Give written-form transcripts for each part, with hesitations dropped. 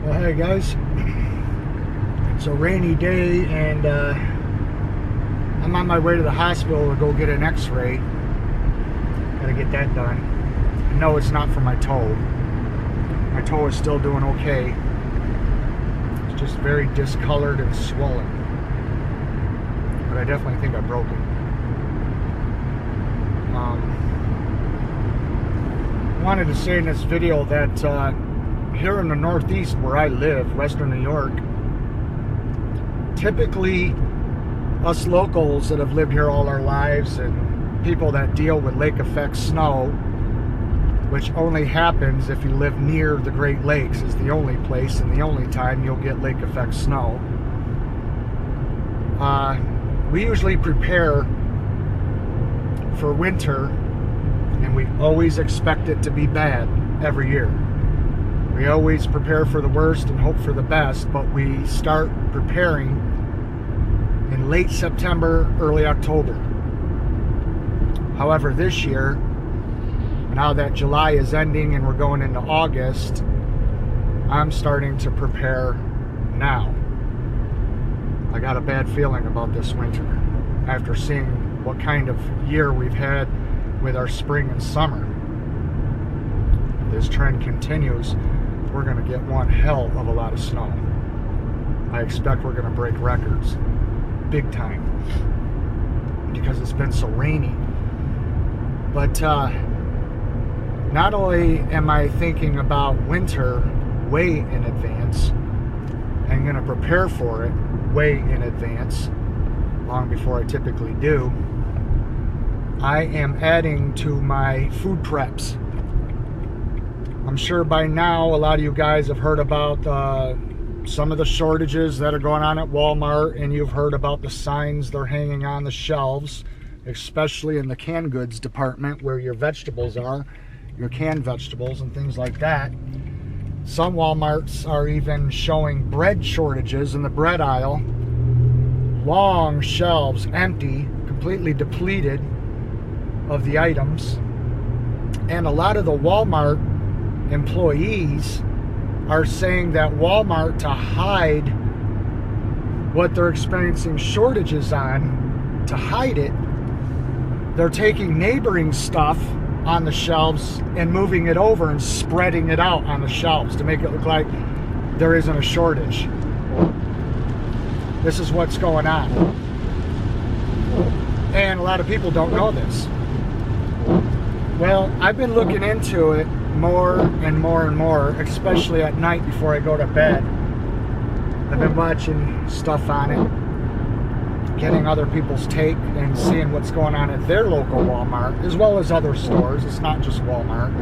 Well, hey guys, it's a rainy day and I'm on my way to the hospital to go get an x-ray. Gotta get that done. No, it's not for my toe. My toe is still doing okay. It's just very discolored and swollen. But I definitely think I broke it. Wanted to say in this video that here in the Northeast where I live, Western New York, typically us locals that have lived here all our lives and people that deal with lake effect snow, which only happens if you live near the Great Lakes, is the only place and the only time you'll get lake effect snow. We usually prepare for winter, and we always expect it to be bad every year. We always prepare for the worst and hope for the best, but we start preparing in late September, early October. However, this year, now that July is ending and we're going into August, I'm starting to prepare now. I got a bad feeling about this winter after seeing what kind of year we've had with our spring and summer. If this trend continues, we're going to get one hell of a lot of snow. I expect we're going to break records big time because it's been so rainy. But not only am I thinking about winter way in advance and going to prepare for it way in advance, long before I typically do, I am adding to my food preps. I'm sure by now a lot of you guys have heard about some of the shortages that are going on at Walmart, and you've heard about the signs they're hanging on the shelves, especially in the canned goods department where your vegetables are, your canned vegetables and things like that. Some Walmarts are even showing bread shortages in the bread aisle. Long shelves empty, completely depleted of the items. And a lot of the Walmart employees are saying that Walmart, to hide what they're experiencing shortages on, to hide it, they're taking neighboring stuff on the shelves and moving it over and spreading it out on the shelves to make it look like there isn't a shortage. This is what's going on. And a lot of people don't know this. Well, I've been looking into it more and more and more, especially at night before I go to bed. I've been watching stuff on it, getting other people's take and seeing what's going on at their local Walmart, as well as other stores. It's not just Walmart.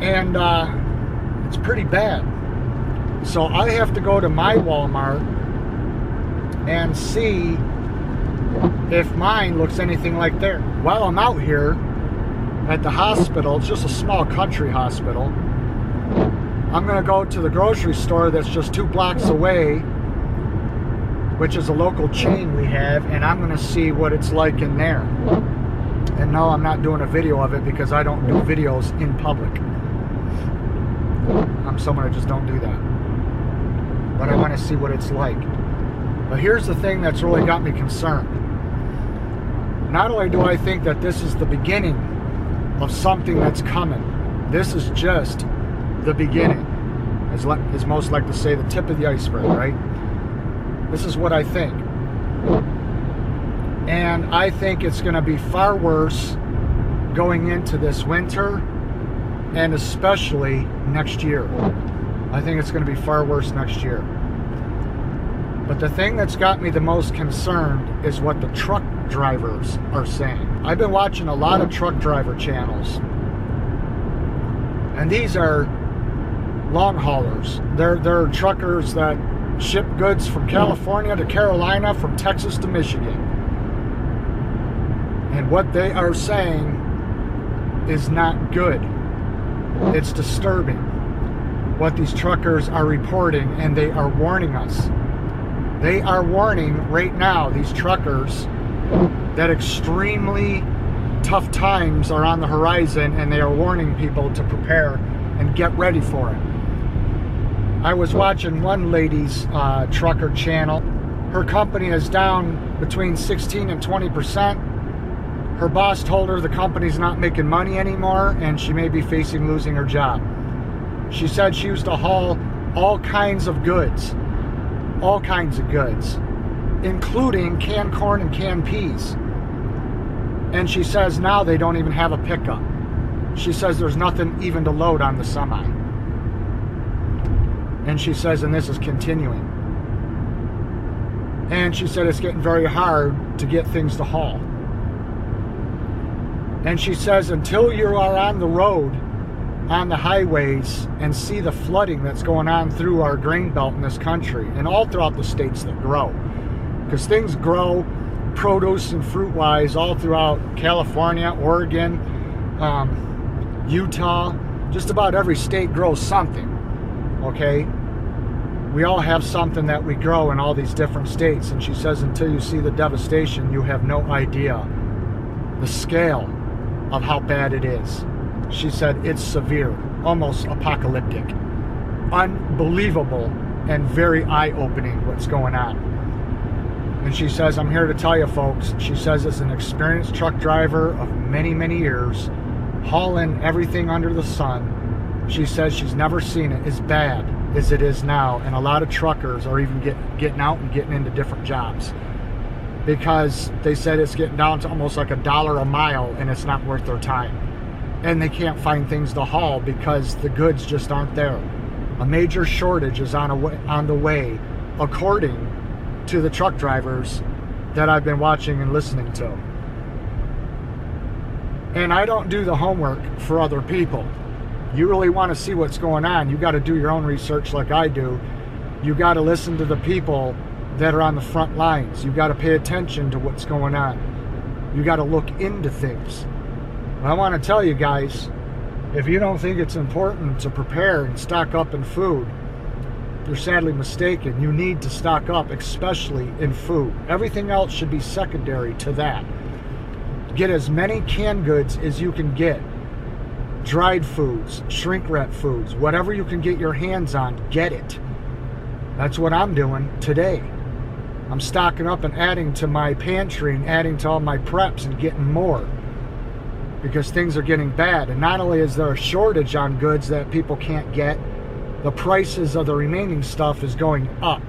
And it's pretty bad. So I have to go to my Walmart and see if mine looks anything like theirs. While I'm out here at the hospital, it's just a small country hospital, I'm going to go to the grocery store that's just 2 blocks away, which is a local chain we have, and I'm going to see what it's like in there. And no, I'm not doing a video of it because I don't do videos in public. I'm someone that just don't do that. But I want to see what it's like. But here's the thing that's really got me concerned. Not only do I think that this is the beginning of something that's coming, this is just the beginning. As most like to say, the tip of the iceberg, right? This is what I think. And I think it's going to be far worse going into this winter, and especially next year. I think it's going to be far worse next year. But the thing that's got me the most concerned is what the truck drivers are saying. I've been watching a lot of truck driver channels, and these are long haulers. They're truckers that ship goods from California to Carolina, from Texas to Michigan. And what they are saying is not good. It's disturbing what these truckers are reporting, and they are warning us. They are warning right now, these truckers, that extremely tough times are on the horizon, and they are warning people to prepare and get ready for it. I was watching one lady's trucker channel. Her company is down between 16 and 20%. Her boss told her the company's not making money anymore and she may be facing losing her job. She said she used to haul all kinds of goods, including canned corn and canned peas. And she says now they don't even have a pickup. She says there's nothing even to load on the semi. And she says, and this is continuing. And she said it's getting very hard to get things to haul. And she says until you are on the road, on the highways, and see the flooding that's going on through our grain belt in this country and all throughout the states that grow, because things grow produce and fruit wise all throughout California, Oregon, Utah, just about every state grows something. Okay, we all have something that we grow in all these different states. And she says until you see the devastation, you have no idea the scale of how bad it is. She said it's severe, almost apocalyptic, unbelievable, and very eye-opening what's going on. And she says, I'm here to tell you folks, she says as an experienced truck driver of many, many years, hauling everything under the sun, she says she's never seen it as bad as it is now. And a lot of truckers are even getting out and getting into different jobs, because they said it's getting down to almost like $1 a mile and it's not worth their time. And they can't find things to haul because the goods just aren't there. A major shortage is on the way, according to the truck drivers that I've been watching and listening to. And I don't do the homework for other people. You really want to see what's going on, you got to do your own research like I do. You got to listen to the people that are on the front lines. You got to pay attention to what's going on. You got to look into things. I want to tell you guys, if you don't think it's important to prepare and stock up in food, you're sadly mistaken. You need to stock up, especially in food. Everything else should be secondary to that. Get as many canned goods as you can get. Dried foods, shrink wrap foods, whatever you can get your hands on, get it. That's what I'm doing today. I'm stocking up and adding to my pantry and adding to all my preps and getting more, because things are getting bad. And not only is there a shortage on goods that people can't get, the prices of the remaining stuff is going up.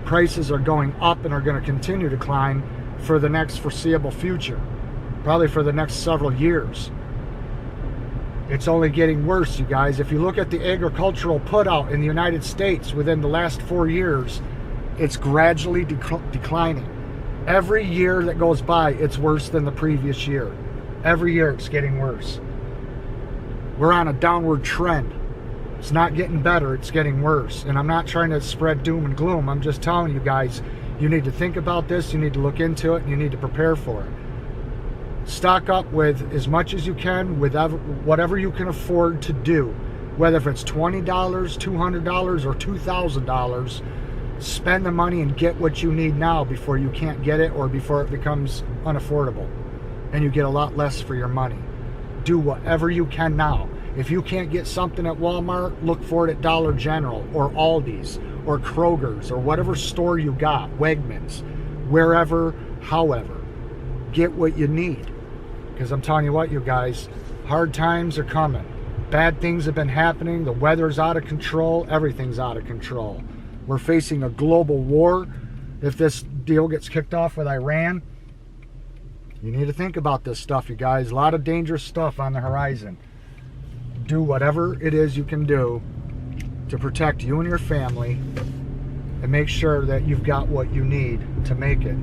Prices are going up and are going to continue to climb for the next foreseeable future, probably for the next several years. It's only getting worse, you guys. If you look at the agricultural put-out in the United States within the last 4 years, it's gradually declining. Every year that goes by, it's worse than the previous year. Every year it's getting worse. We're on a downward trend. It's not getting better, it's getting worse. And I'm not trying to spread doom and gloom. I'm just telling you guys, you need to think about this, you need to look into it, and you need to prepare for it. Stock up with as much as you can, with whatever you can afford to do. Whether if it's $20, $200, or $2,000, spend the money and get what you need now before you can't get it, or before it becomes unaffordable and you get a lot less for your money. Do whatever you can now. If you can't get something at Walmart, look for it at Dollar General or Aldi's or Kroger's or whatever store you got, Wegmans, wherever, however. Get what you need. Because I'm telling you what, you guys, hard times are coming. Bad things have been happening. The weather's out of control. Everything's out of control. We're facing a global war. If this deal gets kicked off with Iran, you need to think about this stuff, you guys. A lot of dangerous stuff on the horizon. Do whatever it is you can do to protect you and your family, and make sure that you've got what you need to make it.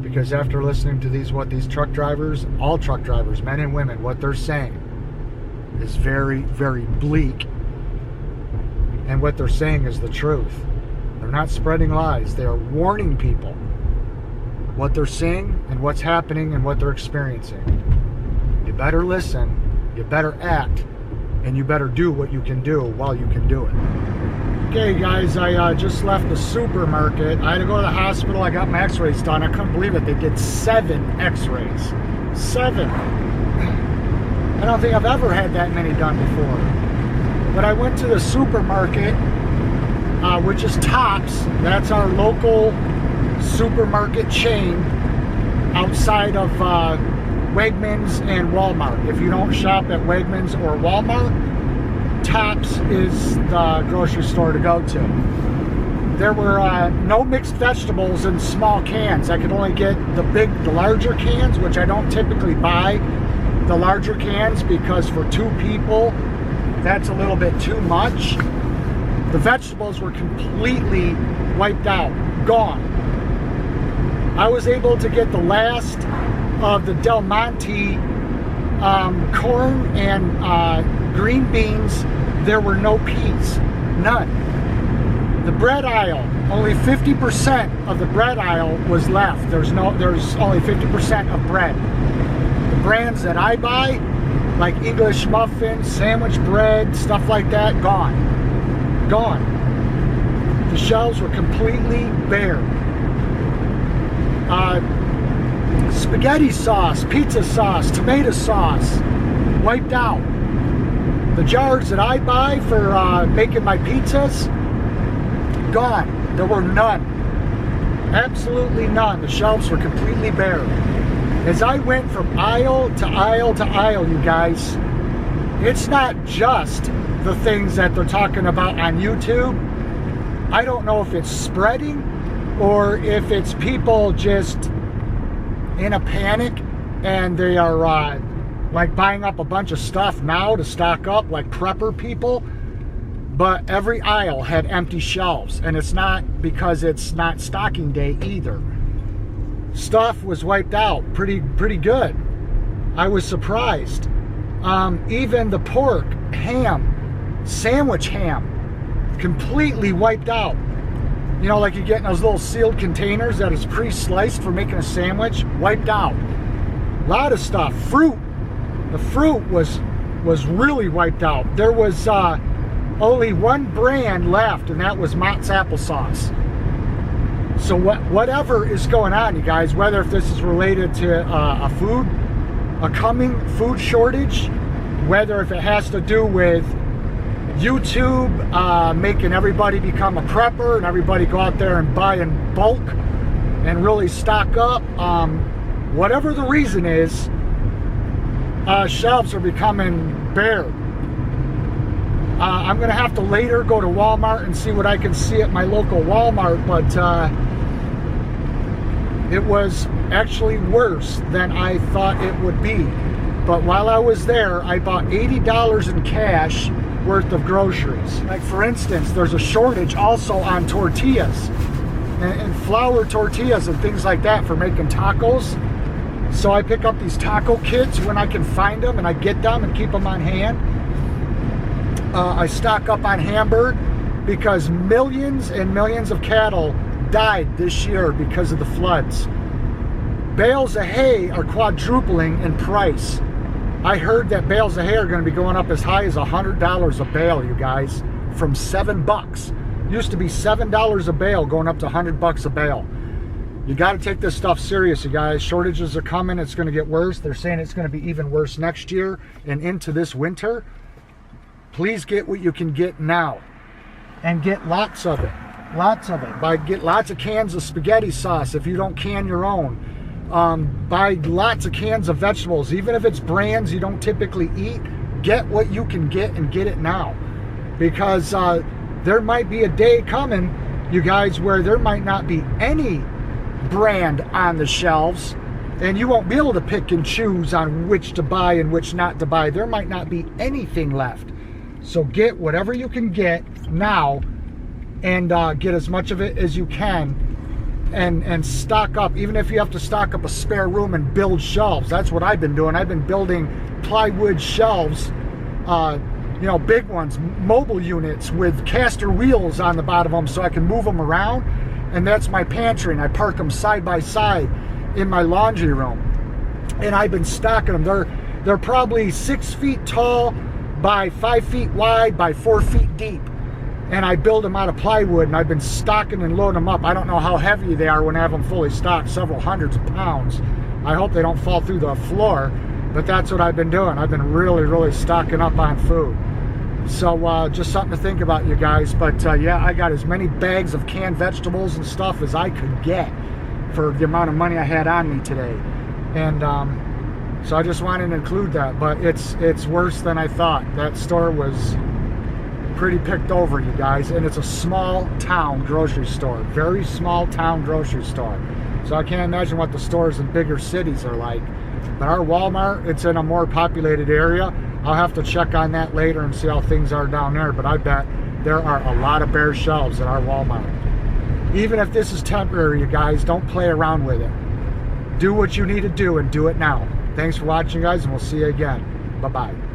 Because after listening to what these truck drivers, all truck drivers, men and women, what they're saying is very, very bleak. And what they're saying is the truth. They're not spreading lies. They are warning people what they're seeing and what's happening and what they're experiencing. You better listen, you better act, and you better do what you can do while you can do it. Okay guys, I just left the supermarket. I had to go to the hospital. I got my x-rays done. I couldn't believe it. They did 7 x-rays. 7. I don't think I've ever had that many done before. But I went to the supermarket which is Tops. That's our local supermarket chain outside of Wegmans and Walmart. If you don't shop at Wegmans or Walmart, Tops is the grocery store to go to. There were no mixed vegetables in small cans. I could only get the larger cans, which I don't typically buy the larger cans because for 2 people, that's a little bit too much. The vegetables were completely wiped out, gone. I was able to get the last of the Del Monte corn and green beans. There were no peas, none. The bread aisle, only 50% of the bread aisle was left. There's only 50% of bread. The brands that I buy, like English muffins, sandwich bread, stuff like that, gone. Gone. The shelves were completely bare. Spaghetti sauce, pizza sauce, tomato sauce, wiped out. The jars that I buy for making my pizzas, gone. There were none. Absolutely none. The shelves were completely bare. As I went from aisle to aisle to aisle, you guys, it's not just the things that they're talking about on YouTube. I don't know if it's spreading or if it's people just in a panic and they are like buying up a bunch of stuff now to stock up, like prepper people. But every aisle had empty shelves, and it's not because it's not stocking day either. Stuff was wiped out pretty good. I was surprised. Even the pork, ham, sandwich ham, completely wiped out. You know, like you get in those little sealed containers that is pre-sliced for making a sandwich, wiped out. A lot of stuff. Fruit. The fruit was really wiped out. There was only one brand left, and that was Mott's applesauce. So whatever is going on, you guys, whether if this is related to a coming food shortage, whether if it has to do with YouTube making everybody become a prepper and everybody go out there and buy in bulk and really stock up, whatever the reason is, shelves are becoming bare. I'm going to have to later go to Walmart and see what I can see at my local Walmart, but it was actually worse than I thought it would be. But while I was there, I bought $80 in cash worth of groceries. Like for instance, there's a shortage also on tortillas and flour tortillas and things like that for making tacos. So I pick up these taco kits when I can find them, and I get them and keep them on hand. I stock up on Hamburg because millions and millions of cattle died this year because of the floods. Bales of hay are quadrupling in price. I heard that bales of hay are going to be going up as high as $100 a bale, you guys, from $7. Used to be $7 a bale, going up to $100 a bale. You got to take this stuff serious, you guys. Shortages are coming. It's going to get worse. They're saying it's going to be even worse next year and into this winter. Please get what you can get now, and get lots of it. Lots of it. Get lots of cans of spaghetti sauce if you don't can your own. Buy lots of cans of vegetables, even if it's brands you don't typically eat. Get what you can get and get it now, because there might be a day coming, you guys, where there might not be any brand on the shelves, and you won't be able to pick and choose on which to buy and which not to buy. There might not be anything left. So get whatever you can get now, and get as much of it as you can, and stock up. Even if you have to stock up a spare room and build shelves. That's what I've been doing. I've been building plywood shelves, you know, big ones, mobile units with caster wheels on the bottom of them so I can move them around. And that's my pantry, and I park them side by side in my laundry room. And I've been stocking them. They're probably 6 feet tall by 5 feet wide by 4 feet deep. And I build them out of plywood, and I've been stocking and loading them up. I don't know how heavy they are when I have them fully stocked, several hundreds of pounds. I hope they don't fall through the floor, but that's what I've been doing. I've been really, really stocking up on food. So just something to think about, you guys. But yeah, I got as many bags of canned vegetables and stuff as I could get for the amount of money I had on me today. And so I just wanted to include that. But it's worse than I thought. That store was pretty picked over, you guys. And it's a small town grocery store. Very small town grocery store. So I can't imagine what the stores in bigger cities are like. But our Walmart, it's in a more populated area. I'll have to check on that later and see how things are down there. But I bet there are a lot of bare shelves at our Walmart. Even if this is temporary, you guys, don't play around with it. Do what you need to do and do it now. Thanks for watching, guys, and we'll see you again. Bye-bye.